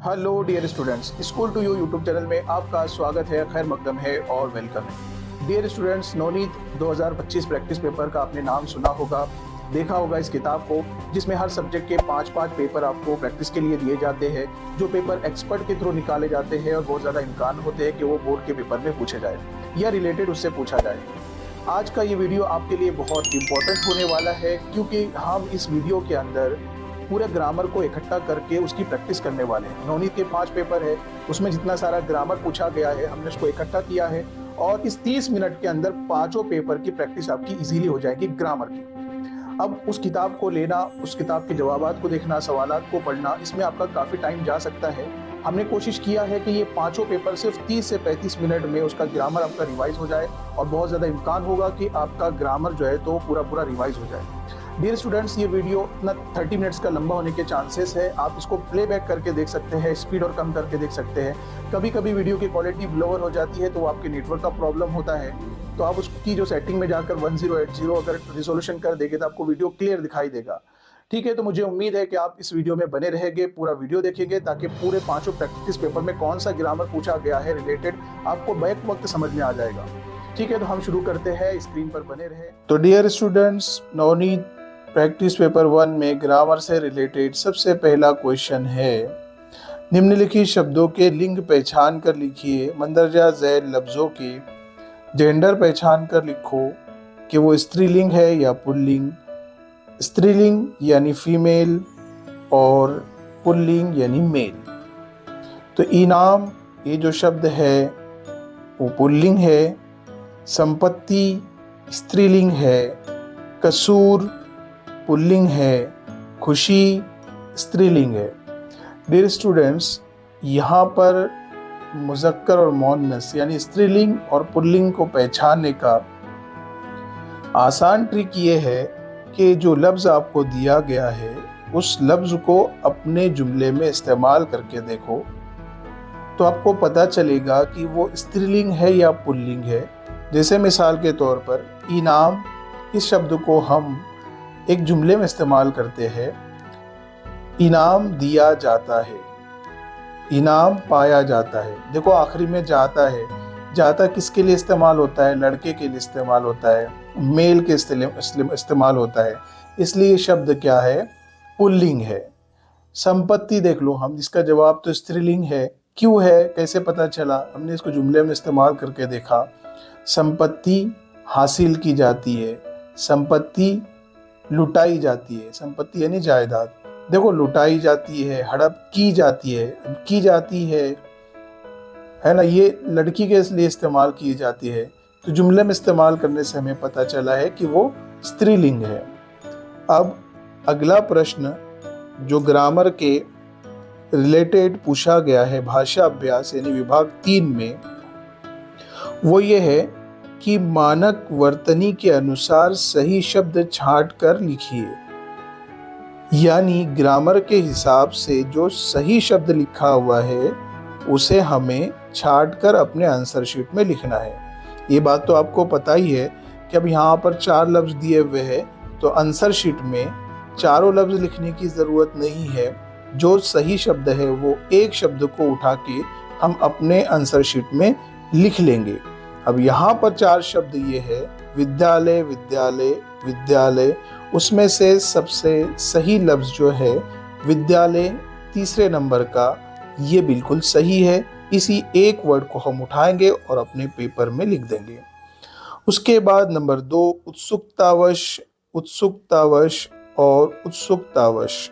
Hello dear students, school to you YouTube channel में आपका स्वागत है, खैर मकदम है और वेलकम है। Dear students, Navneet 2025 practice paper का आपने नाम सुना होगा, देखा होगा इस किताब को, जिसमें हर सब्जेक्ट के 5-5 पेपर आपको प्रैक्टिस के लिए दिए जाते हैं, जो पेपर एक्सपर्ट के थ्रू निकाले जाते हैं और बहुत ज़्यादा इम्कान होते हैं कि वो बोर्ड के पेपर में पूछे जाए या रिलेटेड उससे पूछा जाए। आज का ये वीडियो आपके लिए बहुत इंपॉर्टेंट होने वाला है, क्योंकि हम इस वीडियो के अंदर पूरे ग्रामर को इकट्ठा करके उसकी प्रैक्टिस करने वाले हैं। नवनीत के 5 पेपर है, उसमें जितना सारा ग्रामर पूछा गया है हमने उसको इकट्ठा किया है और इस 30 मिनट के अंदर 5 पेपर की प्रैक्टिस आपकी इजीली हो जाएगी ग्रामर की। अब उस किताब को लेना, उस किताब के जवाबात को देखना, सवालात को पढ़ना, इसमें आपका काफ़ी टाइम जा सकता है। हमने कोशिश किया है कि ये 5 पेपर सिर्फ 30 से 35 मिनट में उसका ग्रामर आपका रिवाइज हो जाए और बहुत ज़्यादा इम्कान होगा कि आपका ग्रामर जो है तो पूरा रिवाइज हो जाए। डियर स्टूडेंट्स, ये वीडियो इतना 30 मिनट्स का लंबा होने के चांसेस है। आप इसको प्लेबैक करके देख सकते हैं, स्पीड और कम करके देख सकते हैं। कभी कभी वीडियो की क्वालिटी लोअर हो जाती है तो आपके नेटवर्क का प्रॉब्लम होता है, तो आप उसकी जो सेटिंग में जाकर 1080 अगर रिजोल्यूशन कर देंगे तो आपको वीडियो क्लियर दिखाई देगा। ठीक है, तो मुझे उम्मीद है कि आप इस वीडियो में बने रहेंगे, पूरा वीडियो देखेंगे ताकि पूरे 5 प्रैक्टिस पेपर में कौन सा ग्रामर पूछा गया है रिलेटेड आपको बैक वक्त समझ में आ जाएगा। ठीक है, तो हम शुरू करते हैं, स्क्रीन पर बने रहे। तो dear students, Navneet practice paper 1 में ग्रामर से रिलेटेड सबसे पहला क्वेश्चन है, निम्नलिखित शब्दों के लिंग पहचान कर लिखिए। मंदरजा झैल लफ्जों के जेंडर पहचान कर लिखो कि वो स्त्रीलिंग है या पुल्लिंग। स्त्रीलिंग यानी फीमेल और पुल्लिंग यानी मेल। तो इनाम, ये जो शब्द है वो पुल्लिंग है। संपत्ति स्त्रीलिंग है। कसूर पुल्लिंग है। खुशी स्त्रीलिंग है। डियर स्टूडेंट्स, यहाँ पर मुज़क्कर और मुअन्नस यानी स्त्रीलिंग और पुल्लिंग को पहचानने का आसान ट्रिक ये है कि जो लफ्ज़ आपको दिया गया है उस लफ्ज़ को अपने जुमले में इस्तेमाल करके देखो तो आपको पता चलेगा कि वो स्त्रीलिंग है या पुल्लिंग है। जैसे मिसाल के तौर पर इनाम, इस शब्द को हम एक जुमले में इस्तेमाल करते हैं, इनाम दिया जाता है, इनाम पाया जाता है। देखो आखिरी में जाता है, जाता किसके लिए इस्तेमाल होता है? लड़के के लिए इस्तेमाल होता है, मेल के इस्तेमाल होता है, इसलिए शब्द क्या है? पुल्लिंग है। संपत्ति देख लो, हम इसका जवाब तो स्त्रीलिंग है। क्यों है, कैसे पता चला? हमने इसको जुमले में इस्तेमाल करके देखा। संपत्ति हासिल की जाती है, संपत्ति लुटाई जाती है, संपत्ति यानी जायदाद। देखो लुटाई जाती है, हड़प की जाती है ना, ये लड़की के लिए इस्तेमाल की जाती है। तो जुमले में इस्तेमाल करने से हमें पता चला है कि वो स्त्रीलिंग है। अब अगला प्रश्न जो ग्रामर के रिलेटेड पूछा गया है भाषा अभ्यास यानी विभाग 3 में, वो ये है कि मानक वर्तनी के अनुसार सही शब्द छांट कर लिखिए। यानी ग्रामर के हिसाब से जो सही शब्द लिखा हुआ है उसे हमें छांट कर अपने आंसर शीट में लिखना है। ये बात तो आपको पता ही है कि अब यहाँ पर 4 लफ्ज़ दिए हुए हैं तो आंसर शीट में चारों लफ्ज़ लिखने की ज़रूरत नहीं है। जो सही शब्द है वो एक शब्द को उठा के हम अपने आंसर शीट में लिख लेंगे। अब यहाँ पर 4 शब्द ये है, विद्यालय, विद्यालय, विद्यालय। उसमें से सबसे सही लफ्ज़ जो है विद्यालय, तीसरे नंबर का, ये बिल्कुल सही है। इसी एक वर्ड को हम उठाएंगे और अपने पेपर में लिख देंगे। उसके बाद नंबर 2, उत्सुकतावश, उत्सुकतावश और उत्सुकतावश।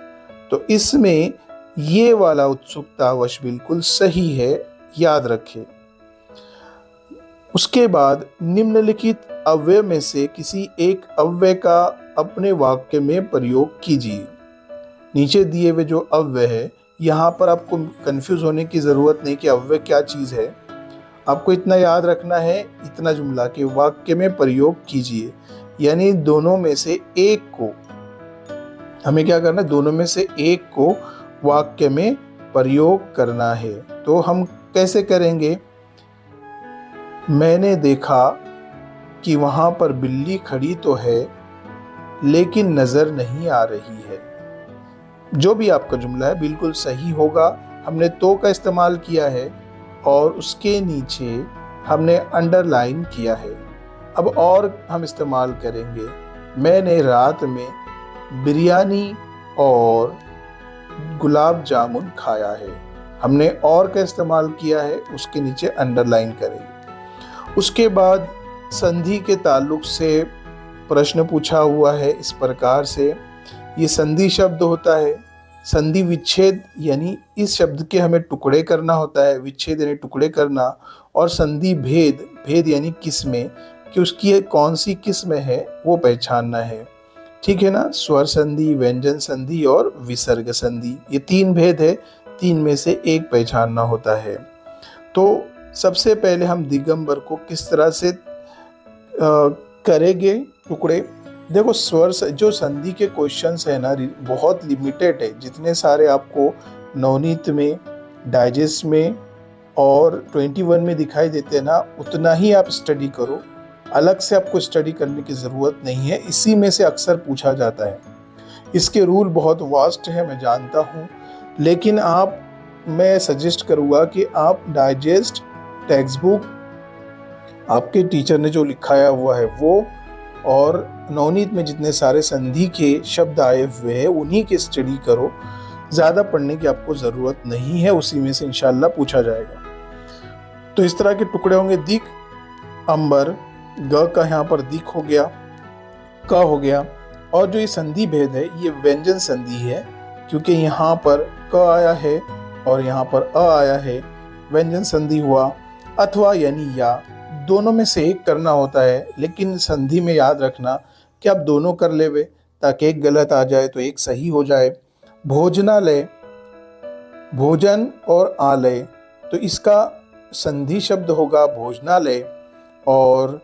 तो इसमें ये वाला उत्सुकतावश बिल्कुल सही है, याद रखें। उसके बाद निम्नलिखित अव्यय में से किसी एक अव्यय का अपने वाक्य में प्रयोग कीजिए। नीचे दिए हुए जो अव्यय है, यहाँ पर आपको कंफ्यूज होने की ज़रूरत नहीं कि अव्यय क्या चीज़ है। आपको इतना याद रखना है, इतना जुमला के वाक्य में प्रयोग कीजिए, यानी दोनों में से एक को हमें क्या करना है? दोनों में से एक को वाक्य में प्रयोग करना है। तो हम कैसे करेंगे? मैंने देखा कि वहाँ पर बिल्ली खड़ी तो है लेकिन नज़र नहीं आ रही है। जो भी आपका जुमला है बिल्कुल सही होगा, हमने तो का इस्तेमाल किया है और उसके नीचे हमने अंडरलाइन किया है। अब और हम इस्तेमाल करेंगे, मैंने रात में बिरयानी और गुलाब जामुन खाया है। हमने और का इस्तेमाल किया है, उसके नीचे अंडरलाइन करेंगे। उसके बाद संधि के ताल्लुक से प्रश्न पूछा हुआ है इस प्रकार से, ये संधि शब्द होता है। संधि विच्छेद यानी इस शब्द के हमें टुकड़े करना होता है, विच्छेद यानी टुकड़े करना, और संधि भेद, भेद यानी किस्में, कि उसकी कौन सी किस्म है वो पहचानना है। ठीक है ना, स्वर संधि, व्यंजन संधि और विसर्ग संधि, ये 3 भेद है, 3 में से एक पहचानना होता है। तो सबसे पहले हम दिगंबर को किस तरह से करेंगे टुकड़े। देखो, स्वर जो संधि के क्वेश्चंस है ना, बहुत लिमिटेड है। जितने सारे आपको नवनीत में, डाइजेस्ट में और 21 में दिखाई देते हैं ना, उतना ही आप स्टडी करो। अलग से आपको स्टडी करने की ज़रूरत नहीं है, इसी में से अक्सर पूछा जाता है। इसके रूल बहुत वास्ट है, मैं जानता हूँ, लेकिन मैं सजेस्ट करूँगा कि आप डाइजेस्ट टेक्स्ट बुक, आपके टीचर ने जो लिखाया हुआ है वो, और नवनीत में जितने सारे संधि के शब्द आए हुए हैं उन्हीं की स्टडी करो। ज़्यादा पढ़ने की आपको ज़रूरत नहीं है, उसी में से इंशाल्लाह पूछा जाएगा। तो इस तरह के टुकड़े होंगे, दिक, अंबर, ग का यहाँ पर दिक हो गया, क हो गया। और जो ये संधि भेद है ये व्यंजन संधि है, क्योंकि यहाँ पर क आया है और यहाँ पर अ आया है, व्यंजन संधि हुआ। अथवा यानी या, दोनों में से एक करना होता है, लेकिन संधि में याद रखना कि आप दोनों कर लेवे, ताकि एक गलत आ जाए तो एक सही हो जाए। भोजनालय, भोजन और आलय, तो इसका संधि शब्द होगा भोजनालय, और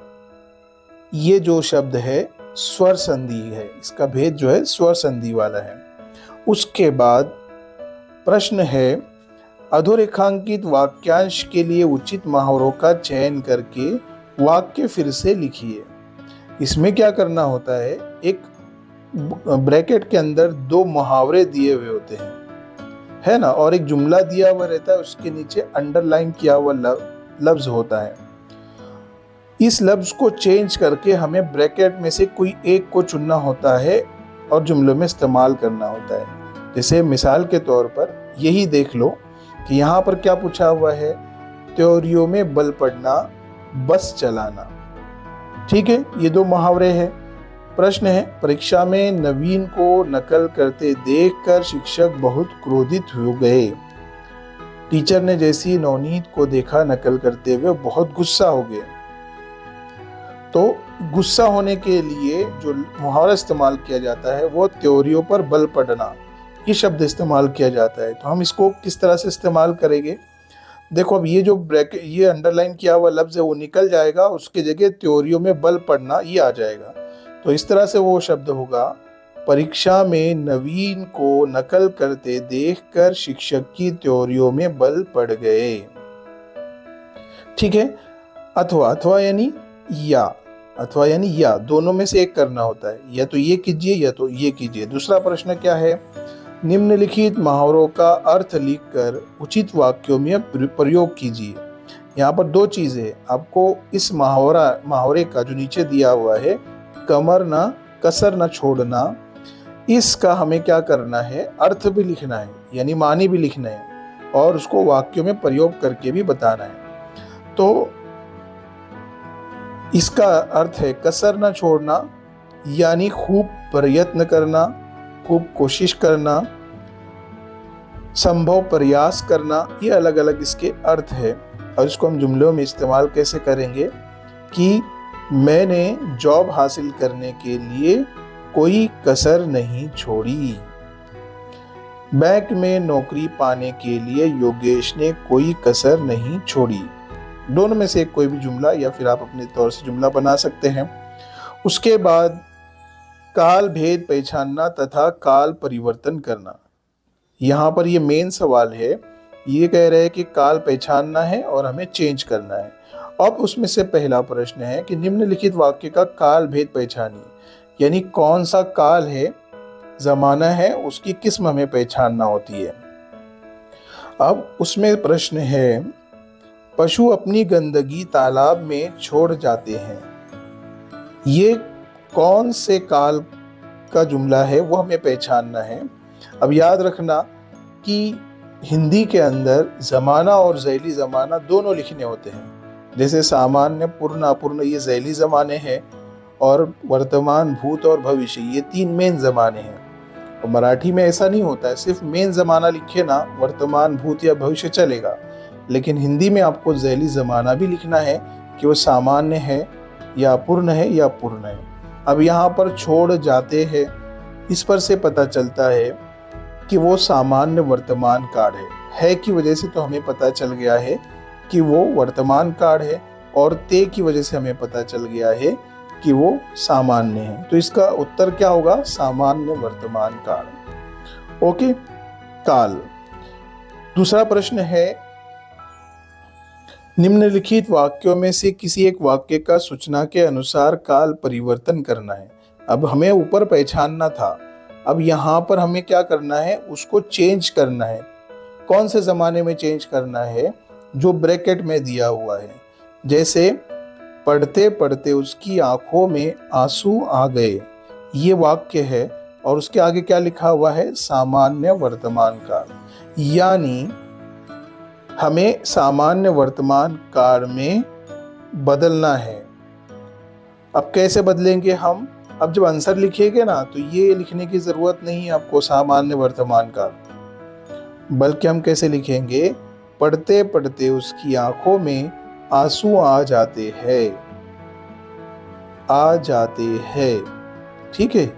ये जो शब्द है स्वर संधि है, इसका भेद जो है स्वर संधि वाला है। उसके बाद प्रश्न है, अधोरेखांकित वाक्यांश के लिए उचित मुहावरों का चयन करके वाक्य फिर से लिखिए। इसमें क्या करना होता है, एक ब्रैकेट के अंदर 2 मुहावरे दिए हुए होते हैं, है ना, और एक जुमला दिया हुआ रहता है, उसके नीचे अंडरलाइन किया हुआ लफ्ज होता है। इस लफ्ज को चेंज करके हमें ब्रैकेट में से कोई एक को चुनना होता है और जुमलों में इस्तेमाल करना होता है। जैसे मिसाल के तौर पर यही देख लो कि यहाँ पर क्या पूछा हुआ है, त्योरियों में बल पड़ना, बस चलाना। ठीक है, ये 2 मुहावरे हैं। प्रश्न है, परीक्षा में नवीन को नकल करते देखकर शिक्षक बहुत क्रोधित हो गए। टीचर ने जैसी नवनीत को देखा नकल करते हुए बहुत गुस्सा हो गए। तो गुस्सा होने के लिए जो मुहावरा इस्तेमाल किया जाता है वो त्योरियों पर बल पड़ना, ये शब्द इस्तेमाल किया जाता है। तो हम इसको किस तरह से इस्तेमाल करेंगे, देखो, अब ये जो ब्रैकेट, ये अंडरलाइन किया हुआ लफ्ज़ है वो निकल जाएगा, उसके जगह त्योरियों में बल पड़ना ये आ जाएगा। तो इस तरह से वो शब्द होगा, परीक्षा में नवीन को नकल करते देखकर शिक्षक की त्योरियों में बल पड़ गए। ठीक है, अथवा यानी या, अथवा यानी या, दोनों में से एक करना होता है, या तो ये कीजिए या तो ये कीजिए। दूसरा प्रश्न क्या है, निम्नलिखित मुहावरों का अर्थ लिखकर उचित वाक्यों में प्रयोग कीजिए। यहाँ पर 2 चीज़ें आपको इस मुहावरे का जो नीचे दिया हुआ है, कमर ना कसर ना छोड़ना, इसका हमें क्या करना है, अर्थ भी लिखना है, यानी मानी भी लिखना है, और उसको वाक्यों में प्रयोग करके भी बताना है। तो इसका अर्थ है कसर ना छोड़ना, यानी खूब प्रयत्न करना, खूब कोशिश करना, संभव प्रयास करना, ये अलग अलग इसके अर्थ है। और इसको हम जुमलों में इस्तेमाल कैसे करेंगे कि मैंने जॉब हासिल करने के लिए कोई कसर नहीं छोड़ी, बैंक में नौकरी पाने के लिए योगेश ने कोई कसर नहीं छोड़ी। दोनों में से कोई भी जुमला, या फिर आप अपने तौर से जुमला बना सकते हैं। उसके बाद काल भेद पहचानना तथा काल परिवर्तन करना। यहाँ पर ये मेन सवाल है, ये कह रहे हैं कि काल पहचानना है और हमें चेंज करना है। अब उसमें से पहला प्रश्न है कि निम्नलिखित वाक्य का काल भेद पहचानिए, यानी कौन सा काल है, जमाना है, उसकी किस्म हमें पहचानना होती है। अब उसमें प्रश्न है, पशु अपनी गंदगी तालाब में छोड़ जाते हैं। ये कौन से काल का जुमला है वो हमें पहचानना है। अब याद रखना कि हिंदी के अंदर ज़माना और ज़ैली ज़माना दोनों लिखने होते हैं। जैसे सामान्य, पूर्ण, अपूर्ण ये ज़ैली ज़माने हैं और वर्तमान, भूत और भविष्य ये 3 मेन ज़माने हैं। और मराठी में ऐसा नहीं होता है, सिर्फ मेन ज़माना लिखे ना, वर्तमान, भूत या भविष्य चलेगा। लेकिन हिंदी में आपको ज़ैली ज़माना भी लिखना है कि वो सामान्य है या अपूर्ण है या पूर्ण है। अब यहाँ पर छोड़ जाते हैं, इस पर से पता चलता है कि वो सामान्य वर्तमान काल है की वजह से तो हमें पता चल गया है कि वो वर्तमान काल है, और ते की वजह से हमें पता चल गया है कि वो सामान्य है। तो इसका उत्तर क्या होगा? सामान्य वर्तमान काल। ओके, काल। दूसरा प्रश्न है, निम्नलिखित वाक्यों में से किसी एक वाक्य का सूचना के अनुसार काल परिवर्तन करना है। अब हमें ऊपर पहचानना था, अब यहाँ पर हमें क्या करना है? उसको चेंज करना है। कौन से ज़माने में चेंज करना है? जो ब्रैकेट में दिया हुआ है। जैसे पढ़ते पढ़ते उसकी आंखों में आंसू आ गए, ये वाक्य है और उसके आगे क्या लिखा हुआ है? सामान्य वर्तमान काल। यानी हमें सामान्य वर्तमान काल में बदलना है। अब कैसे बदलेंगे हम? अब जब आंसर लिखेंगे ना, तो ये लिखने की जरूरत नहीं है आपको सामान्य वर्तमान काल, बल्कि हम कैसे लिखेंगे? पढ़ते पढ़ते उसकी आंखों में आंसू आ जाते हैं, आ जाते हैं। ठीक है,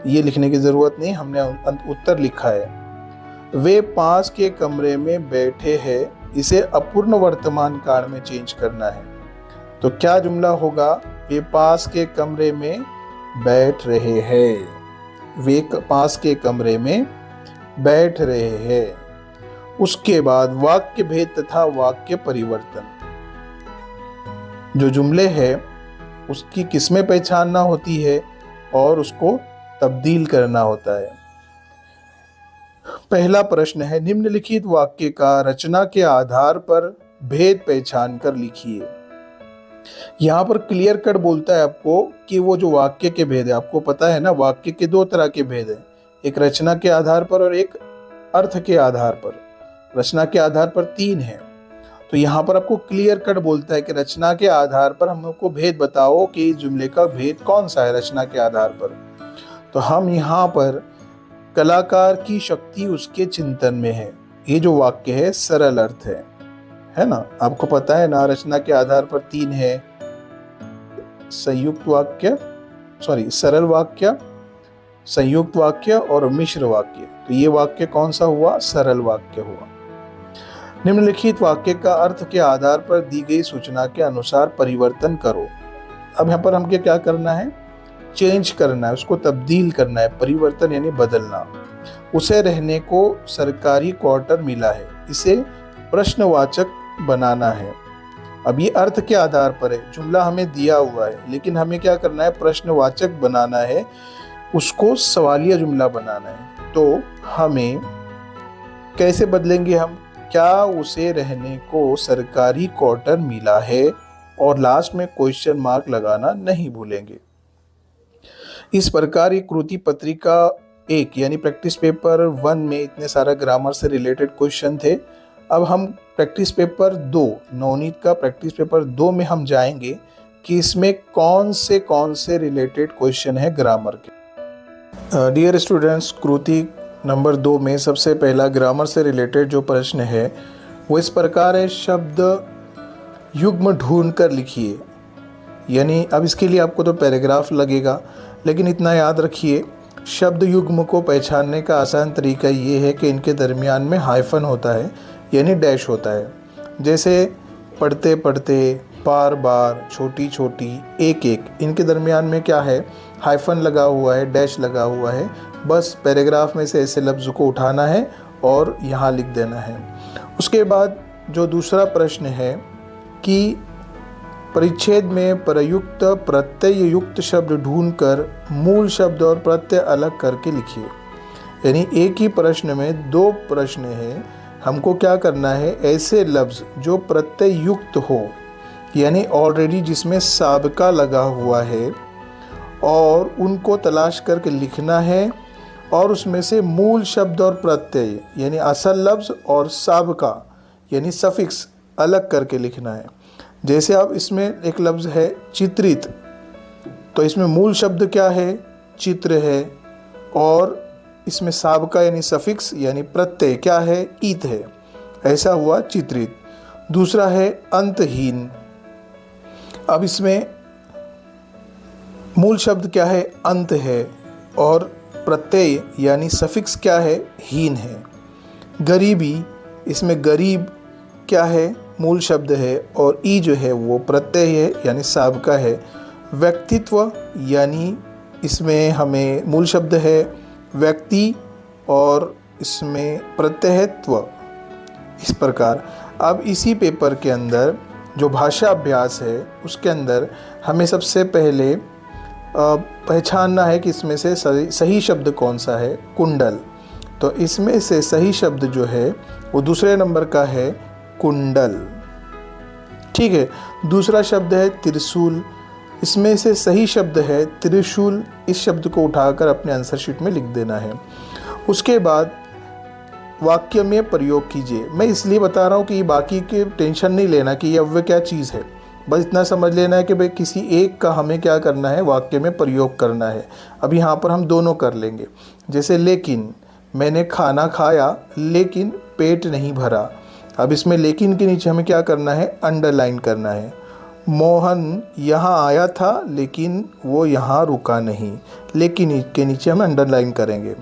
ये लिखने की जरूरत नहीं, हमने उत्तर लिखा है। वे पास के कमरे में बैठे हैं, इसे अपूर्ण वर्तमान काल में चेंज करना है। तो क्या जुमला होगा? वे पास के कमरे में बैठ रहे हैं, वे पास के कमरे में बैठ रहे हैं। उसके बाद वाक्य भेद तथा वाक्य परिवर्तन। जो जुमले है उसकी किस्में पहचानना होती है और उसको तब्दील करना होता है। पहला प्रश्न है, निम्नलिखित वाक्य का रचना के आधार पर भेद पहचान कर लिखिए। यहाँ पर क्लियर कट बोलता है आपको कि वो जो वाक्य के भेद है, आपको पता है ना वाक्य के 2 तरह के भेद हैं, एक रचना के आधार पर और एक अर्थ के आधार पर। रचना के आधार पर 3 है, तो यहाँ पर आपको क्लियर कट बोलता है कि रचना के आधार पर हमको भेद बताओ कि जुमले का भेद कौन सा है रचना के आधार पर। तो हम यहाँ पर कलाकार की शक्ति उसके चिंतन में है, ये जो वाक्य है सरल अर्थ है ना, आपको पता है ना। रचना के आधार पर 3 है, संयुक्त वाक्य, सरल वाक्य, संयुक्त वाक्य और मिश्र वाक्य। तो ये वाक्य कौन सा हुआ? सरल वाक्य हुआ। निम्नलिखित वाक्य का अर्थ के आधार पर दी गई सूचना के अनुसार परिवर्तन करो। अब यहाँ पर हमको क्या करना है? चेंज करना है, उसको तब्दील करना है। परिवर्तन यानी बदलना। उसे रहने को सरकारी क्वार्टर मिला है, इसे प्रश्नवाचक बनाना है। अब ये अर्थ के आधार पर है, जुमला हमें दिया हुआ है, लेकिन हमें क्या करना है? प्रश्नवाचक बनाना है, उसको सवालिया जुमला बनाना है। तो हमें कैसे बदलेंगे हम? क्या उसे रहने को सरकारी क्वार्टर मिला है, और लास्ट में क्वेश्चन मार्क लगाना नहीं भूलेंगे। इस प्रकार ये कृति पत्रिका 1 यानी प्रैक्टिस पेपर 1 में इतने सारा ग्रामर से रिलेटेड क्वेश्चन थे। अब हम प्रैक्टिस पेपर 2, नवनीत का प्रैक्टिस पेपर 2 में हम जाएंगे कि इसमें कौन से रिलेटेड क्वेश्चन है ग्रामर के। डियर स्टूडेंट्स, कृति नंबर 2 में सबसे पहला ग्रामर से रिलेटेड जो प्रश्न है वो इस प्रकार है, शब्द युग्म ढूंढ कर लिखिए। यानी अब इसके लिए आपको तो पैराग्राफ लगेगा, लेकिन इतना याद रखिए, शब्द युग्म को पहचानने का आसान तरीका ये है कि इनके दरमियान में हाइफन होता है, यानी डैश होता है। जैसे पढ़ते पढ़ते, बार बार, छोटी छोटी, एक एक, इनके दरमियान में क्या है? हाइफन लगा हुआ है, डैश लगा हुआ है। बस पैराग्राफ में से ऐसे लफ्ज़ को उठाना है और यहाँ लिख देना है। उसके बाद जो दूसरा प्रश्न है कि परिच्छेद में प्रयुक्त प्रत्यय युक्त शब्द ढूंढकर मूल शब्द और प्रत्यय अलग करके लिखिए। यानी एक ही प्रश्न में 2 प्रश्न हैं, हमको क्या करना है, ऐसे लफ्ज़ जो प्रत्यय युक्त हो, यानी ऑलरेडी जिसमें साबका लगा हुआ है, और उनको तलाश करके लिखना है, और उसमें से मूल शब्द और प्रत्यय यानी असल लफ्ज़ और साबका यानी सफिक्स अलग करके लिखना है। जैसे अब इसमें एक लफ्ज़ है चित्रित, तो इसमें मूल शब्द क्या है, चित्र है, और इसमें साबका यानी सफिक्स यानी प्रत्यय क्या है, ईत है। ऐसा हुआ चित्रित। दूसरा है अंतहीन। अब इसमें मूल शब्द क्या है, अंत है, और प्रत्यय यानी सफिक्स क्या है, हीन है। गरीबी, इसमें गरीब क्या है, मूल शब्द है, और ई जो है वो प्रत्यय है यानी साबका है। व्यक्तित्व यानी इसमें हमें मूल शब्द है व्यक्ति, और इसमें प्रत्ययत्व। इस प्रकार अब इसी पेपर के अंदर जो भाषा अभ्यास है उसके अंदर हमें सबसे पहले पहचानना है कि इसमें से सही शब्द कौन सा है, कुंडल। तो इसमें से सही शब्द जो है वो दूसरे नंबर का है कुंडल। ठीक है। दूसरा शब्द है त्रिशूल। इसमें से सही शब्द है त्रिशूल। इस शब्द को उठाकर अपने आंसर शीट में लिख देना है। उसके बाद वाक्य में प्रयोग कीजिए। मैं इसलिए बता रहा हूँ कि बाकी के टेंशन नहीं लेना कि ये अव्यय क्या चीज़ है, बस इतना समझ लेना है कि भाई किसी एक का हमें क्या करना है, वाक्य में प्रयोग करना है। अब यहाँ पर हम दोनों कर लेंगे। जैसे लेकिन, मैंने खाना खाया लेकिन पेट नहीं भरा। अब इसमें लेकिन के नीचे हमें क्या करना है, अंडरलाइन करना है। मोहन यहाँ आया था लेकिन वो यहाँ रुका नहीं। लेकिन के नीचे हम अंडरलाइन करेंगे।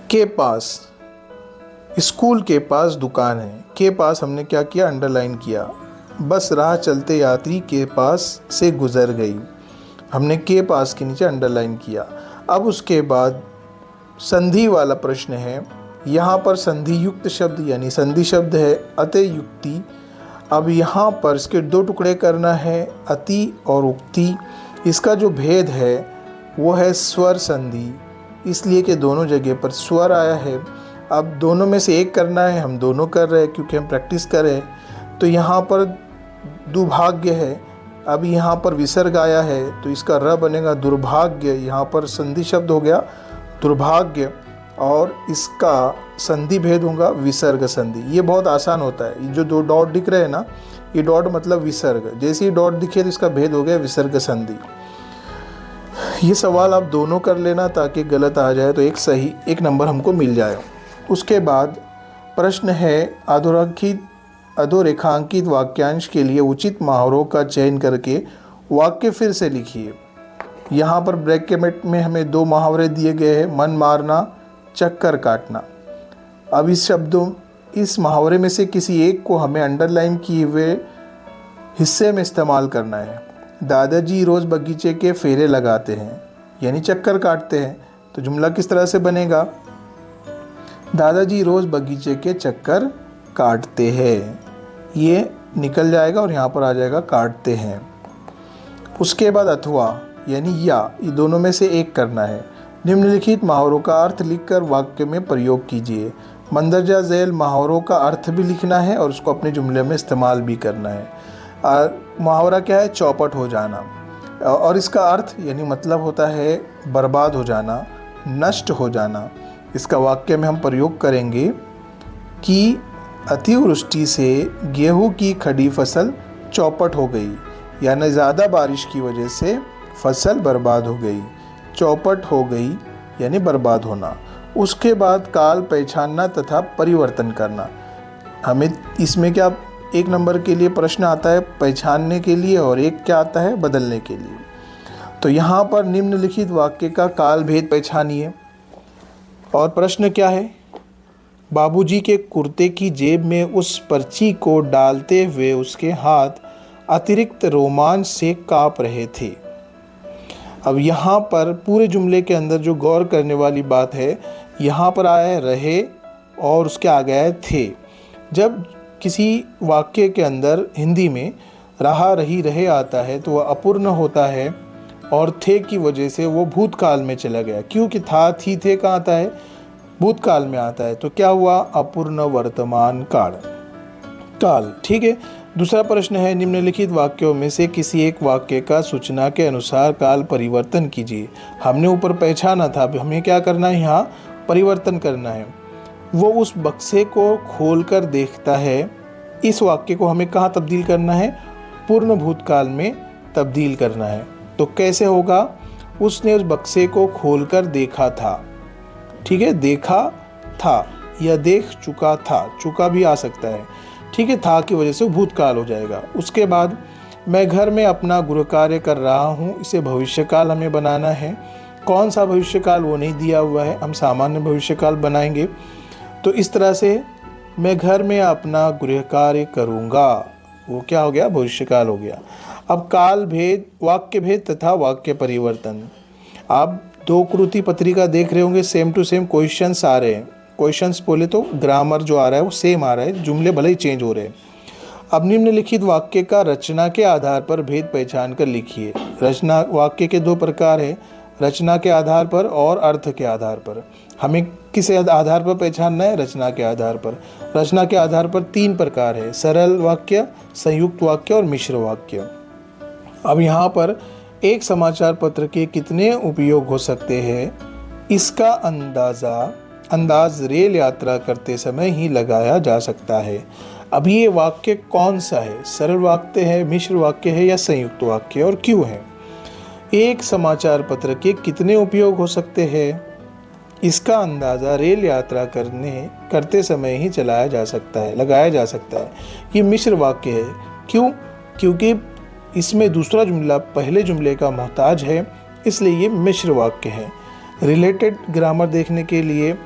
के पास, स्कूल के पास दुकान है। के पास हमने क्या किया, अंडरलाइन किया। बस राह चलते यात्री के पास से गुजर गई। हमने के पास के नीचे अंडरलाइन किया। अब उसके बाद संधि वाला प्रश्न है। यहाँ पर संधि युक्त शब्द यानी संधि शब्द है अतः युक्ति। अब यहाँ पर इसके दो टुकड़े करना है, अति और उक्ति। इसका जो भेद है वो है स्वर संधि, इसलिए कि दोनों जगह पर स्वर आया है। अब दोनों में से एक करना है, हम दोनों कर रहे हैं क्योंकि हम प्रैक्टिस कर रहे हैं। तो यहाँ पर दुर्भाग्य है। अब यहाँ पर विसर्ग आया है तो इसका र बनेगा दुर्भाग्य। यहाँ पर संधि शब्द हो गया दुर्भाग्य, और इसका संधि भेद होगा विसर्ग संधि। ये बहुत आसान होता है। ये जो दो डॉट दिख रहे हैं ना, ये डॉट मतलब विसर्ग। जैसे ही डॉट दिखे तो इसका भेद हो गया विसर्ग संधि। ये सवाल आप दोनों कर लेना ताकि गलत आ जाए तो एक नंबर हमको मिल जाए। उसके बाद प्रश्न है अधोरेखांकित वाक्यांश के लिए उचित मुहावरों का चयन करके वाक्य फिर से लिखिए। यहाँ पर ब्रैकेट में हमें दो मुहावरे दिए गए हैं, मन मारना, चक्कर काटना। अब इस मुहावरे में से किसी एक को हमें अंडरलाइन किए हुए हिस्से में इस्तेमाल करना है। दादाजी रोज़ बगीचे के फेरे लगाते हैं यानी चक्कर काटते हैं। तो जुमला किस तरह से बनेगा, दादाजी रोज़ बगीचे के चक्कर काटते हैं। ये निकल जाएगा और यहाँ पर आ जाएगा काटते हैं। उसके बाद अथवा यानी या, ये दोनों में से एक करना है। निम्नलिखित मुहावरों का अर्थ लिखकर वाक्य में प्रयोग कीजिए। मंदरजा झैल मुहावरों का अर्थ भी लिखना है और उसको अपने जुमले में इस्तेमाल भी करना है। मुहावरा क्या है, चौपट हो जाना, और इसका अर्थ यानी मतलब होता है बर्बाद हो जाना, नष्ट हो जाना। इसका वाक्य में हम प्रयोग करेंगे कि अतिवृष्टि से गेहूं की खड़ी फसल चौपट हो गई, यानी ज़्यादा बारिश की वजह से फसल बर्बाद हो गई। चौपट हो गई यानी बर्बाद होना। उसके बाद काल पहचानना तथा परिवर्तन करना। हमें इसमें क्या एक नंबर के लिए प्रश्न आता है पहचानने के लिए, और एक क्या आता है बदलने के लिए। तो यहाँ पर निम्नलिखित वाक्य का काल भेद पहचानिए। और प्रश्न क्या है, बाबूजी के कुर्ते की जेब में उस पर्ची को डालते हुए उसके हाथ अतिरिक्त रोमांच से काँप रहे थे। अब यहाँ पर पूरे जुमले के अंदर जो गौर करने वाली बात है, यहाँ पर आया है रहे और उसके आगे आए थे। जब किसी वाक्य के अंदर हिंदी में रहा, रही, रहे आता है तो वह अपूर्ण होता है, और थे की वजह से वो भूतकाल में चला गया। क्योंकि था, थी, थे कहाँ आता है, भूतकाल में आता है। तो क्या हुआ? अपूर्ण वर्तमान काल। ठीक है। दूसरा प्रश्न है, निम्नलिखित वाक्यों में से किसी एक वाक्य का सूचना के अनुसार काल परिवर्तन कीजिए। हमने ऊपर पहचाना था, अब हमें क्या करना है? यहाँ परिवर्तन करना है। वो उस बक्से को खोलकर देखता है। इस वाक्य को हमें कहाँ तब्दील करना है? पूर्ण भूतकाल में तब्दील करना है। तो कैसे होगा? उसने उस बक्से को खोलकर देखा था। ठीक है, देखा था या देख चुका था, चुका भी आ सकता है। ठीक है, था की वजह से भूतकाल हो जाएगा। उसके बाद मैं घर में अपना गृह कार्य कर रहा हूँ, इसे भविष्यकाल हमें बनाना है। कौन सा भविष्यकाल वो नहीं दिया हुआ है, हम सामान्य भविष्यकाल बनाएंगे। तो इस तरह से मैं घर में अपना गृह कार्य करूँगा, वो क्या हो गया? भविष्यकाल हो गया। अब काल भेद, वाक्य भेद तथा वाक्य परिवर्तन। आप दो कृति पत्रिका देख रहे होंगे, सेम टू सेम क्वेश्चंस आ रहे हैं। क्वेश्चंस बोले तो ग्रामर जो आ रहा है वो सेम आ रहा है, जुमले भले ही चेंज हो रहे हैं। अब निम्नलिखित वाक्य का रचना के आधार पर भेद पहचान कर लिखिए। रचना, वाक्य के दो प्रकार है, रचना के आधार पर और अर्थ के आधार पर। हमें किस आधार पर पहचानना है? रचना के आधार पर। रचना के आधार पर तीन प्रकार है, सरल वाक्य, संयुक्त वाक्य और मिश्र वाक्य। अब यहाँ पर एक समाचार पत्र के कितने उपयोग हो सकते हैं, इसका अंदाज रेल यात्रा करते समय ही लगाया जा सकता है। अभी ये वाक्य कौन सा है? सरल वाक्य है, मिश्र वाक्य है या संयुक्त वाक्य, और क्यों है? एक समाचार पत्र के कितने उपयोग हो सकते हैं, इसका अंदाज़ा रेल यात्रा करते समय ही लगाया जा सकता है। ये मिश्र वाक्य है। क्यों? क्योंकि इसमें दूसरा जुमला पहले जुमले का मोहताज है, इसलिए ये मिश्र वाक्य है। रिलेटेड ग्रामर देखने के लिए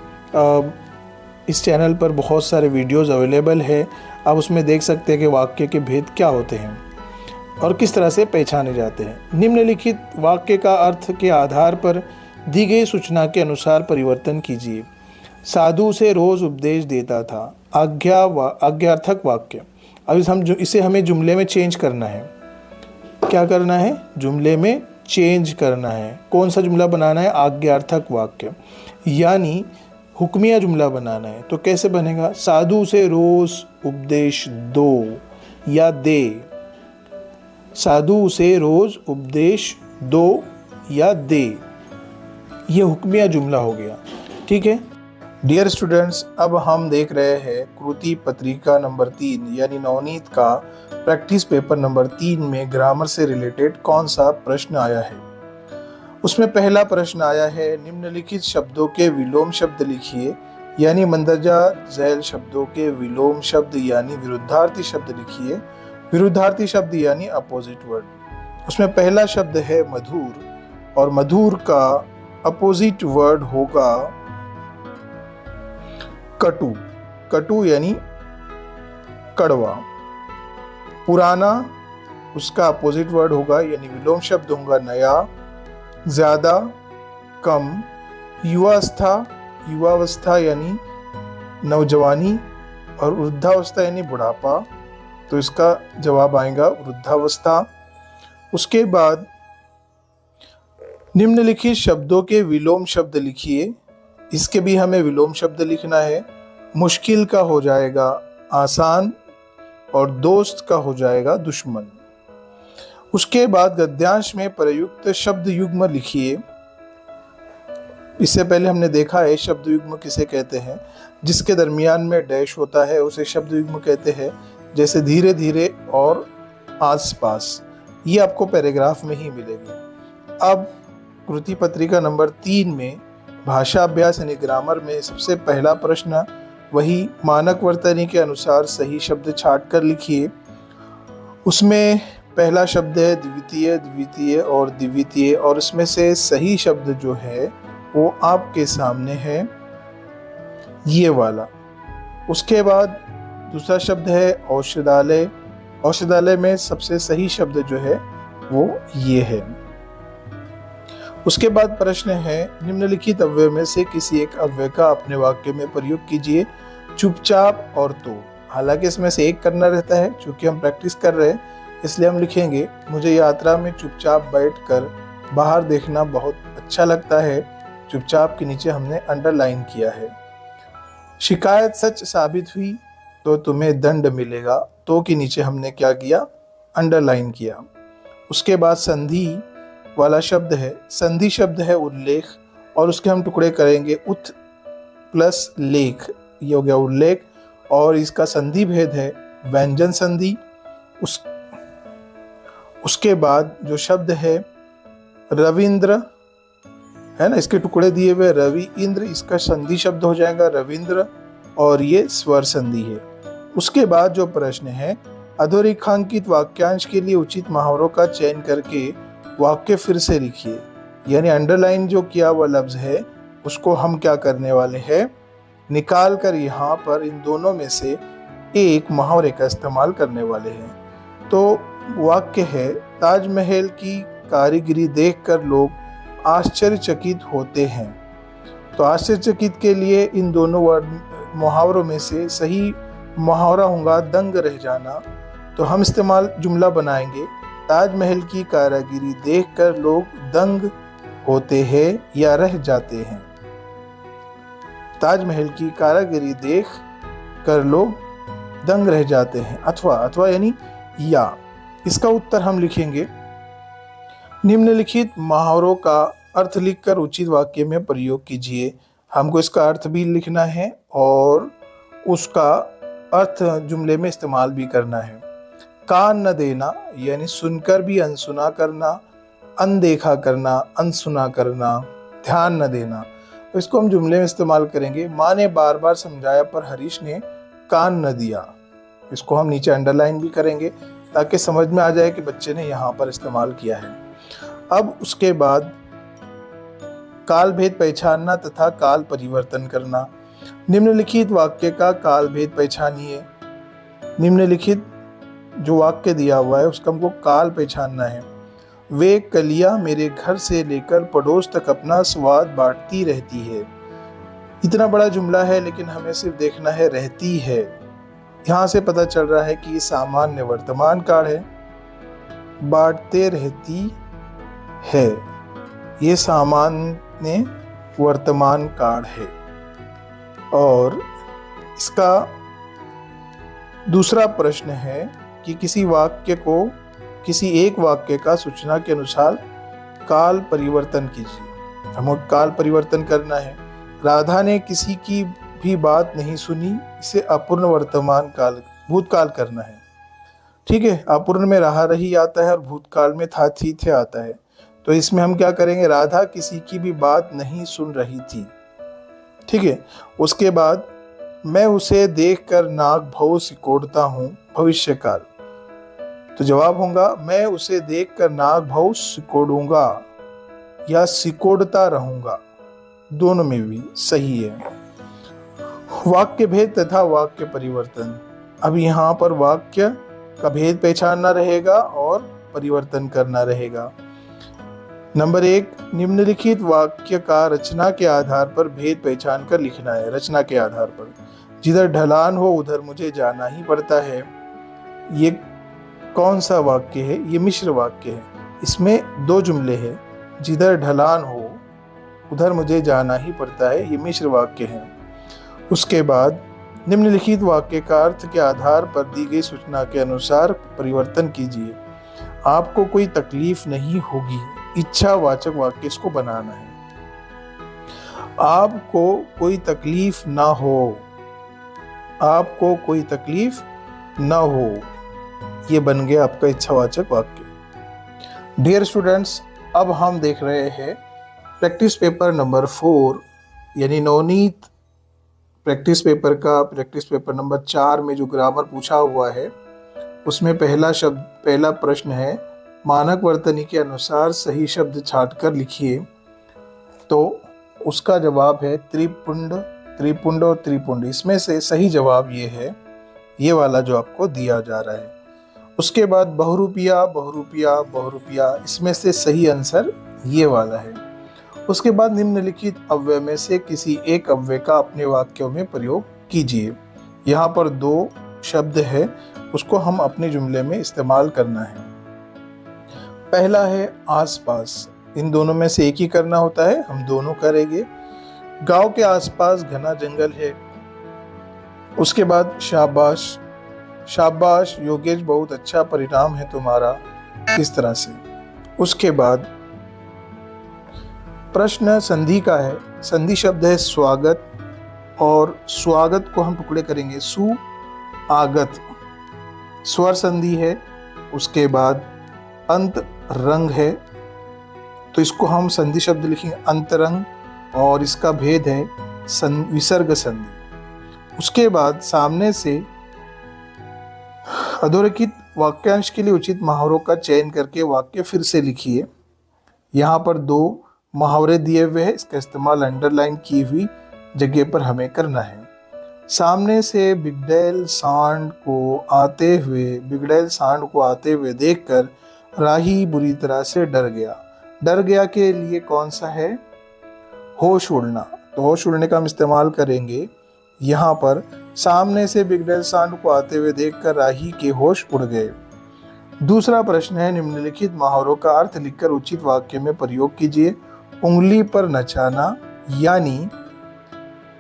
इस चैनल पर बहुत सारे वीडियोस अवेलेबल है। आप उसमें देख सकते हैं कि वाक्य के भेद क्या होते हैं और किस तरह से पहचाने जाते हैं। निम्नलिखित वाक्य का अर्थ के आधार पर दी गई सूचना के अनुसार परिवर्तन कीजिए। साधु उसे रोज उपदेश देता था। आज्ञार्थक वाक्य। अब इसे हमें जुमले में चेंज करना है। क्या करना है? जुमले में चेंज करना है। कौन सा जुमला बनाना है? आज्ञार्थक वाक्य, यानी हुक्मिया जुमला बनाना है। तो कैसे बनेगा? साधु उसे रोज उपदेश दो या दे। साधु उसे रोज उपदेश दो या दे, ये हुक्मिया जुमला हो गया। ठीक है डियर स्टूडेंट्स, अब हम देख रहे हैं कृति पत्रिका नंबर 3 यानी नवनीत का प्रैक्टिस पेपर नंबर 3 में ग्रामर से रिलेटेड कौन सा प्रश्न आया है। उसमें पहला प्रश्न आया है, निम्नलिखित शब्दों के विलोम शब्द लिखिए, यानी मंदरजा झैल शब्दों के विलोम शब्द यानी विरुद्धार्थी शब्द लिखिए। विरुद्धार्थी शब्द यानी अपोजिट वर्ड। उसमें पहला शब्द है मधुर, और मधुर का अपोजिट वर्ड होगा कटु। कटु यानी कड़वा। पुराना, उसका अपोजिट वर्ड होगा यानी विलोम शब्द होगा नया। ज्यादा, कम। युवावस्था यानी नौजवानी, और वृद्धावस्था यानी बुढ़ापा, तो इसका जवाब आएगा वृद्धावस्था। उसके बाद निम्नलिखित शब्दों के विलोम शब्द लिखिए। इसके भी हमें विलोम शब्द लिखना है। मुश्किल का हो जाएगा आसान, और दोस्त का हो जाएगा दुश्मन। उसके बाद गद्यांश में प्रयुक्त शब्द युग्म लिखिए। इससे पहले हमने देखा है शब्द युग्म किसे कहते हैं, जिसके दरमियान में डैश होता है उसे शब्द युग्म कहते हैं, जैसे धीरे धीरे और आसपास। ये आपको पैराग्राफ में ही मिलेगी। अब कृति पत्रिका नंबर 3 में भाषा अभ्यास यानी ग्रामर में सबसे पहला प्रश्न वही मानक वर्तनी के अनुसार सही शब्द छाट कर लिखिए। उसमें पहला शब्द है द्वितीय, द्वितीय और द्वितीय, और इसमें से सही शब्द जो है वो आपके सामने है, ये वाला। उसके बाद दूसरा शब्द है औषधालय। औषधालय में सबसे सही शब्द जो है वो ये है। उसके बाद प्रश्न है, निम्नलिखित अव्यय में से किसी एक अव्यय का अपने वाक्य में प्रयोग कीजिए। चुपचाप और तो। हालांकि इसमें से एक करना रहता है, क्योंकि हम प्रैक्टिस कर रहे हैं, इसलिए हम लिखेंगे, मुझे यात्रा में चुपचाप बैठकर बाहर देखना बहुत अच्छा लगता है। चुपचाप के नीचे हमने अंडरलाइन किया है। शिकायत सच साबित हुई तो तुम्हें दंड मिलेगा। तो के नीचे हमने क्या किया, अंडरलाइन किया। उसके बाद संधि वाला शब्द है, संधि शब्द है उल्लेख, और उसके हम टुकड़े करेंगे उत प्लस लेख, ये हो गया उल्लेख, और इसका संधि भेद है व्यंजन संधि। उसके बाद जो शब्द है रविंद्र है ना, इसके टुकड़े दिए हुए रवि इंद्र, इसका संधि शब्द हो जाएगा रविंद्र, और ये स्वर संधि है। उसके बाद जो प्रश्न है, अधोरेखांकित वाक्यांश के लिए उचित मुहावरों का चयन करके वाक्य फिर से लिखिए। यानी अंडरलाइन जो किया हुआ लफ्ज है उसको हम क्या करने वाले हैं, निकाल कर यहाँ पर इन दोनों में से एक मुहावरे का इस्तेमाल करने वाले हैं। तो वाक्य है, ताजमहल की कारीगरी देखकर लोग आश्चर्यचकित होते हैं। तो आश्चर्यचकित के लिए इन दोनों मुहावरों में से सही मुहावरा होगा दंग रह जाना। तो हम इस्तेमाल जुमला बनाएंगे, ताजमहल की कारीगरी देखकर लोग दंग होते हैं या रह जाते हैं। ताजमहल की कारीगरी देख कर लोग दंग रह जाते हैं, अथवा यानी या। इसका उत्तर हम लिखेंगे, निम्नलिखित मुहावरों का अर्थ लिखकर उचित वाक्य में प्रयोग कीजिए। हमको इसका अर्थ भी लिखना है और उसका अर्थ जुमले में इस्तेमाल भी करना है। कान न देना यानी सुनकर भी अनसुना करना, अनदेखा करना, अनसुना करना, ध्यान न देना। तो इसको हम जुमले में इस्तेमाल करेंगे, माँ ने बार बार समझाया पर हरीश ने कान न दिया। इसको हम नीचे अंडरलाइन भी करेंगे ताकि समझ में आ जाए कि बच्चे ने यहाँ पर इस्तेमाल किया है। अब उसके बाद काल भेद पहचानना तथा काल परिवर्तन करना। निम्नलिखित वाक्य का काल भेद पहचानिए। निम्नलिखित जो वाक्य दिया हुआ है उसका हमको काल पहचानना है। वे कलियां मेरे घर से लेकर पड़ोस तक अपना स्वाद बांटती रहती है। इतना बड़ा जुमला है लेकिन हमें सिर्फ देखना है रहती है। यहाँ से पता चल रहा है कि ये सामान्य वर्तमान काल है। बांटते रहती है, ये सामान्य वर्तमान काल है। और इसका दूसरा प्रश्न है कि किसी वाक्य को, किसी एक वाक्य का सूचना के अनुसार काल परिवर्तन कीजिए। हमें काल परिवर्तन करना है। राधा ने किसी की भी बात नहीं सुनी, इसे अपूर्ण वर्तमान काल भूतकाल करना है। ठीक है, अपूर्ण में रहा रही आता है और भूतकाल में था थी थे आता है। तो इसमें हम क्या करेंगे, राधा किसी की भी बात नहीं सुन रही थी। ठीक है, उसके बाद मैं उसे देखकर नाक भौं सिकोड़ता हूँ, भविष्यकाल। तो जवाब होगा मैं उसे देखकर नाक भौं सिकोड़ूंगा या सिकोड़ता रहूंगा, दोनों में भी सही है। वाक्य भेद तथा वाक्य परिवर्तन। अब यहाँ पर वाक्य का भेद पहचानना रहेगा और परिवर्तन करना रहेगा। नंबर 1, निम्नलिखित वाक्य का रचना के आधार पर भेद पहचान कर लिखना है। रचना के आधार पर, जिधर ढलान हो उधर मुझे जाना ही पड़ता है। ये कौन सा वाक्य है? ये मिश्र वाक्य है। इसमें 2 जुमले हैं। जिधर ढलान हो उधर मुझे जाना ही पड़ता है, ये मिश्र वाक्य है। उसके बाद निम्नलिखित वाक्य का अर्थ के आधार पर दी गई सूचना के अनुसार परिवर्तन कीजिए। आपको कोई तकलीफ नहीं होगी, इच्छावाचक वाक्य इसको बनाना है। आपको कोई तकलीफ ना हो, आपको कोई तकलीफ ना हो, ये बन गया आपका इच्छावाचक वाक्य। डियर स्टूडेंट्स, अब हम देख रहे हैं प्रैक्टिस पेपर नंबर 4 यानी नवनीत प्रैक्टिस पेपर का प्रैक्टिस पेपर नंबर 4 में जो ग्रामर पूछा हुआ है उसमें पहला प्रश्न है, मानक वर्तनी के अनुसार सही शब्द छांटकर लिखिए। तो उसका जवाब है त्रिपुंड, त्रिपुंड और त्रिपुंड। इसमें से सही जवाब ये है, ये वाला जो आपको दिया जा रहा है। उसके बाद बहुरूपिया, बहुरूपिया, बहुरूपिया, इसमें से सही आंसर ये वाला है। उसके बाद निम्नलिखित अव्यय में से किसी एक अव्यय का अपने वाक्यों में प्रयोग कीजिए। यहाँ पर 2 शब्द है, उसको हम अपने जुमले में इस्तेमाल करना है। पहला है आसपास, इन दोनों में से एक ही करना होता है, हम दोनों करेंगे। गांव के आसपास घना जंगल है, उसके बाद शाबाश, शाबाश योगेश, बहुत अच्छा परिणाम है तुम्हारा, इस तरह से। उसके बाद प्रश्न संधि का है। संधि शब्द है स्वागत, और स्वागत को हम टुकड़े करेंगे सु आगत। स्वर संधि है। उसके बाद अंत रंग है, तो इसको हम संधि शब्द लिखेंगे अंतरंग, और इसका भेद है विसर्ग संधि। उसके बाद सामने से अधोरेखित वाक्यांश के लिए उचित मुहावरों का चयन करके वाक्य फिर से लिखिए। यहाँ पर 2 मुहावरे दिए हुए हैं, इसका इस्तेमाल अंडरलाइन की हुई जगह पर हमें करना है। सामने से बिगड़ैल सांड को आते हुए देखकर राही बुरी तरह से डर गया। डर गया के लिए कौन सा है? होश उड़ना। तो होश उड़ने का हम इस्तेमाल करेंगे यहाँ पर। सामने से बिगड़ैल सांड को आते हुए देखकर राही के होश उड़ गए। दूसरा प्रश्न है, निम्नलिखित मुहावरों का अर्थ लिखकर उचित वाक्य में प्रयोग कीजिए। उंगली पर नचाना, यानी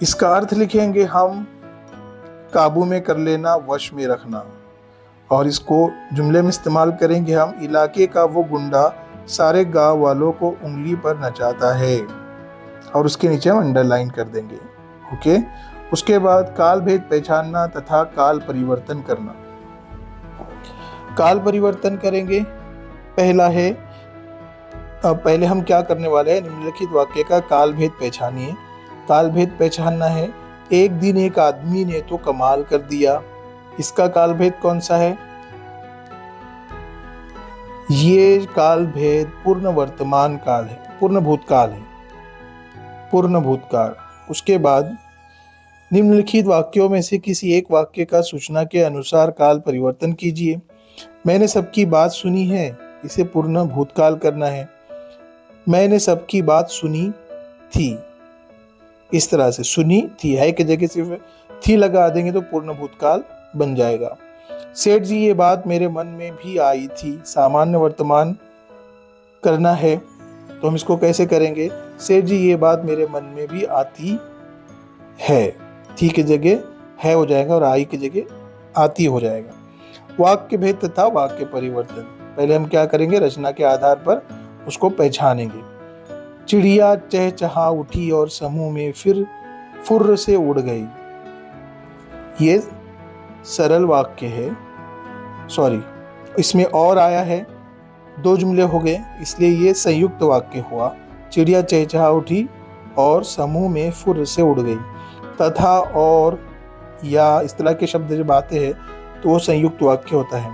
इसका अर्थ लिखेंगे हम काबू में कर लेना, वश में रखना, और इसको जुमले में इस्तेमाल करेंगे हम। इलाके का वो गुंडा सारे गांव वालों को उंगली पर नचाता है, और उसके नीचे हम अंडरलाइन कर देंगे। ओके। उसके बाद काल भेद पहचानना तथा काल परिवर्तन करना। काल परिवर्तन करेंगे। पहला है, पहले हम क्या करने वाले हैं, निम्नलिखित वाक्य का काल भेद पहचानिए। काल भेद पहचानना है। एक दिन एक आदमी ने तो कमाल कर दिया। इसका काल भेद कौन सा है? ये काल भेद पूर्ण वर्तमान काल है, पूर्ण भूतकाल है, पूर्ण भूतकाल। उसके बाद निम्नलिखित वाक्यों में से किसी एक वाक्य का सूचना के अनुसार काल परिवर्तन कीजिए। मैंने सबकी बात सुनी है, इसे पूर्ण भूतकाल करना है। मैंने सबकी बात सुनी थी, इस तरह से सुनी थी, है की जगह सिर्फ थी लगा देंगे तो पूर्ण भूतकाल बन जाएगा। सेठ जी ये बात मेरे मन में भी आई थी, सामान्य वर्तमान करना है, तो हम इसको कैसे करेंगे? सेठ जी ये बात मेरे मन में भी आती है, थी की जगह है हो जाएगा और आई की जगह आती हो जाएगा। वाक्य भेद तथा वाक्य परिवर्तन, पहले हम क्या करेंगे, रचना के आधार पर उसको पहचानेंगे। चिड़िया चहचहा उठी और समूह में फिर फुर्र से उड़ गई। ये सरल वाक्य है, सॉरी इसमें और आया है, 2 जुमले हो गए, इसलिए ये संयुक्त वाक्य हुआ। चिड़िया चहचहा उठी और समूह में फुर्र से उड़ गई। तथा और या इस तरह के शब्द जब आते हैं तो वो संयुक्त वाक्य होता है।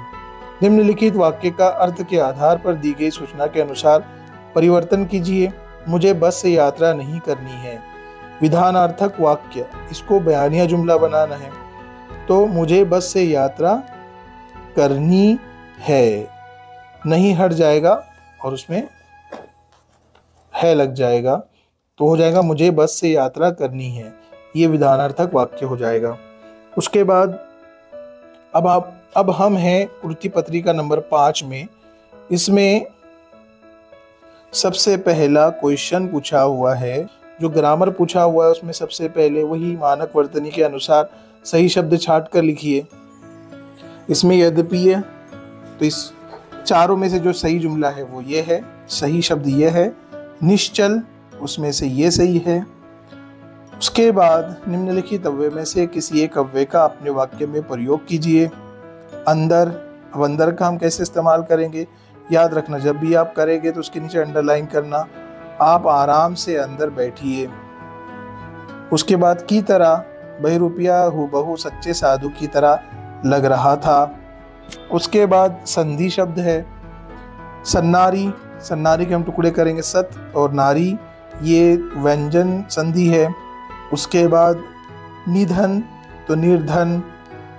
निम्नलिखित वाक्य का अर्थ के आधार पर दी गई सूचना के अनुसार परिवर्तन कीजिए। मुझे बस से यात्रा नहीं करनी है। विधानार्थक वाक्य, इसको बयानिया जुमला बनाना है। तो मुझे बस से यात्रा करनी है, नहीं हट जाएगा और उसमें है लग जाएगा, तो हो जाएगा मुझे बस से यात्रा करनी है। ये विधानार्थक वाक्य हो जाएगा। उसके बाद अब हम हैं कृति पत्रिका नंबर 5 में। इसमें सबसे पहला क्वेश्चन पूछा हुआ है, जो ग्रामर पूछा हुआ है उसमें सबसे पहले वही मानक वर्तनी के अनुसार सही शब्द छाट कर लिखिए। इसमें यद्यपि है, तो इस चारों में से जो सही जुमला है वो ये है, सही शब्द ये है। निश्चल, उसमें से ये सही है। उसके बाद निम्नलिखित अव्यय में से किसी एक अव्यय का अपने वाक्य में प्रयोग कीजिए। अंदर, अब अंदर का हम कैसे इस्तेमाल करेंगे, याद रखना, जब भी आप करेंगे तो उसके नीचे अंडरलाइन करना। आप आराम से अंदर बैठिए। उसके बाद की तरह, बहरूपिया हूबहू सच्चे साधु की तरह लग रहा था। उसके बाद संधि शब्द है सन्नारी, सन्नारी के हम टुकड़े करेंगे सत और नारी, ये व्यंजन संधि है। उसके बाद निधन, तो निर्धन,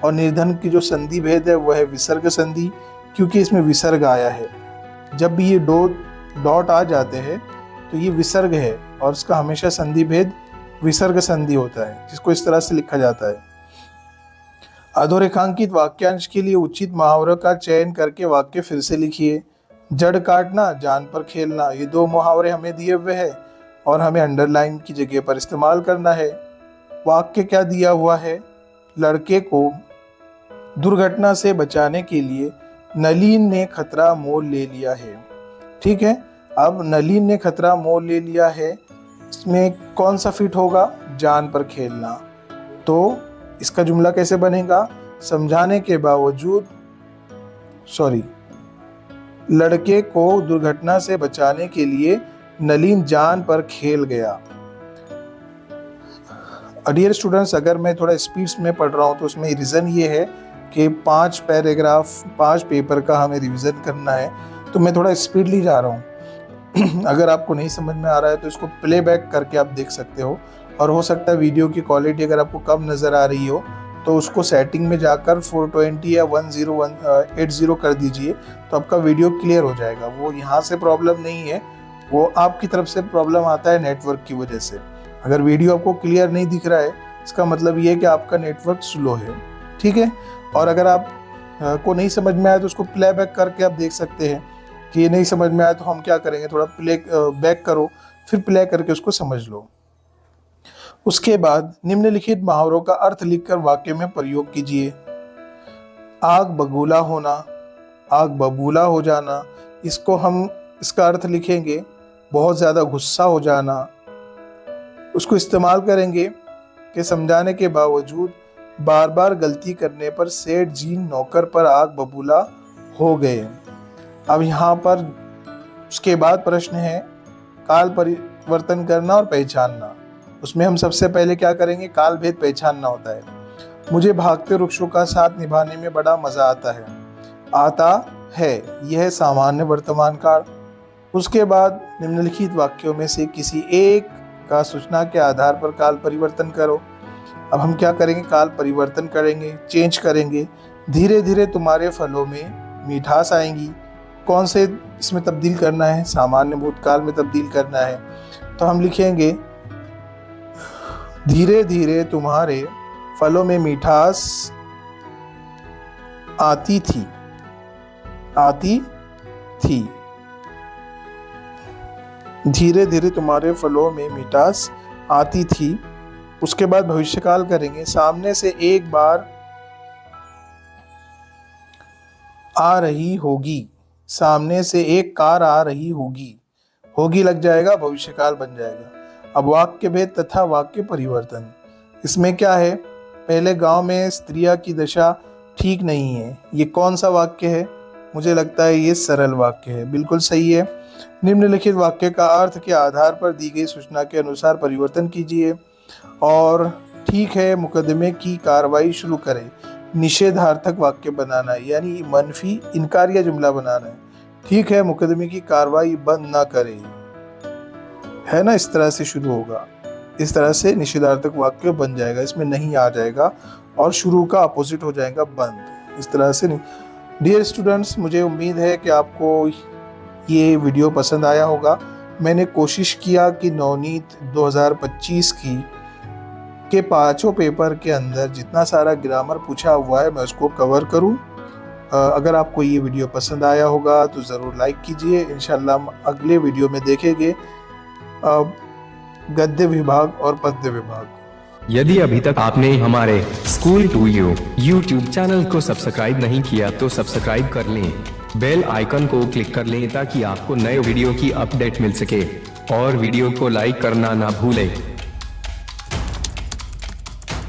और निर्धन की जो संधि भेद है वह है विसर्ग संधि, क्योंकि इसमें विसर्ग आया है। जब भी ये डॉट आ जाते हैं तो ये विसर्ग है और इसका हमेशा संधि भेद विसर्ग संधि होता है, जिसको इस तरह से लिखा जाता है। अधोरेखांकित वाक्यांश के लिए उचित मुहावरों का चयन करके वाक्य फिर से लिखिए। जड़ काटना, जान पर खेलना, ये 2 मुहावरे हमें दिए हुए हैं और हमें अंडरलाइन की जगह पर इस्तेमाल करना है। वाक्य क्या दिया हुआ है, लड़के को दुर्घटना से बचाने के लिए नलीन ने खतरा मोल ले लिया है। ठीक है, अब नलीन ने खतरा मोल ले लिया है, इसमें कौन सा फिट होगा? जान पर खेलना। तो इसका जुमला कैसे बनेगा? समझाने के बावजूद लड़के को दुर्घटना से बचाने के लिए नलीन जान पर खेल गया। डियर स्टूडेंट्स, अगर मैं थोड़ा स्पीड्स में पढ़ रहा हूँ तो उसमें रीज़न ये है कि 5 पैराग्राफ 5 पेपर का हमें रिवीजन करना है, तो मैं थोड़ा स्पीडली जा रहा हूँ। अगर आपको नहीं समझ में आ रहा है तो इसको प्लेबैक करके आप देख सकते हो, और हो सकता है वीडियो की क्वालिटी अगर आपको कम नज़र आ रही हो तो उसको सेटिंग में जाकर 420 या 1080 कर दीजिए, तो आपका वीडियो क्लियर हो जाएगा। वो यहाँ से प्रॉब्लम नहीं है, वो आपकी तरफ से प्रॉब्लम आता है नेटवर्क की वजह से। अगर वीडियो आपको क्लियर नहीं दिख रहा है इसका मतलब ये है कि आपका नेटवर्क स्लो है। ठीक है, और अगर आप को नहीं समझ में आया तो उसको प्लेबैक करके आप देख सकते हैं कि ये नहीं समझ में आया तो हम क्या करेंगे, थोड़ा बैक करो फिर प्ले करके उसको समझ लो। उसके बाद निम्नलिखित मुहावरों का अर्थ लिखकर वाक्य में प्रयोग कीजिए। आग बबूला होना, आग बबूला हो जाना, इसका अर्थ लिखेंगे बहुत ज़्यादा गुस्सा हो जाना। उसको इस्तेमाल करेंगे कि समझाने के बावजूद बार बार गलती करने पर सेठ जी नौकर पर आग बबूला हो गए। अब यहाँ पर उसके बाद प्रश्न है काल परिवर्तन करना और पहचानना। उसमें हम सबसे पहले क्या करेंगे? काल भेद पहचानना होता है। मुझे भागते वृक्षों का साथ निभाने में बड़ा मजा आता है, यह सामान्य वर्तमान काल। उसके बाद निम्नलिखित वाक्यों में से किसी एक का सूचना के आधार पर काल परिवर्तन करो। अब हम क्या करेंगे? काल परिवर्तन करेंगे, चेंज करेंगे। धीरे धीरे तुम्हारे फलों में मिठास आएंगी। कौन से इसमें तब्दील करना है? सामान्य भूतकाल में तब्दील करना है, तो हम लिखेंगे धीरे धीरे तुम्हारे फलों में मिठास आती थी। धीरे धीरे तुम्हारे फलों में मिठास आती थी। उसके बाद भविष्यकाल करेंगे। सामने से एक बार आ रही होगी, सामने से एक कार आ रही होगी लग जाएगा, भविष्यकाल बन जाएगा। अब वाक्य भेद तथा वाक्य परिवर्तन, इसमें क्या है? पहले गांव में स्त्रियां की दशा ठीक नहीं है, ये कौन सा वाक्य है? मुझे लगता है ये सरल वाक्य है, बिल्कुल सही है। निम्नलिखित वाक्य का अर्थ के आधार पर दी गई सूचना के अनुसार परिवर्तन कीजिए। और ठीक है, मुकदमे की कार्रवाई शुरू करें। निषेधार्थक वाक्य बनाना है, यानी मनफी इनकारिया जुमला बनाना है। ठीक है, मुकदमे की कार्रवाई बंद ना करें, है ना, इस तरह से शुरू होगा। इस तरह से निषेधार्थक वाक्य बन जाएगा, इसमें नहीं आ जाएगा और शुरू का अपोजिट हो जाएगा बंद, इस तरह से नहीं। डियर स्टूडेंट्स, मुझे उम्मीद है कि आपको ये वीडियो पसंद आया होगा। मैंने कोशिश किया कि नवनीत 2025 के 5 पेपर के अंदर जितना सारा ग्रामर पूछा हुआ है मैं उसको कवर करूं। अगर आपको ये वीडियो पसंद आया होगा तो ज़रूर लाइक कीजिए। इंशाल्लाह हम अगले वीडियो में देखेंगे गद्य विभाग और पद्य विभाग। यदि अभी तक आपने हमारे school to you YouTube channel को सब्सक्राइब नहीं किया तो सब्सक्राइब कर लें, बेल आइकन को क्लिक कर लें ताकि आपको नए वीडियो की अपडेट मिल सके, और वीडियो को लाइक करना ना भूलें।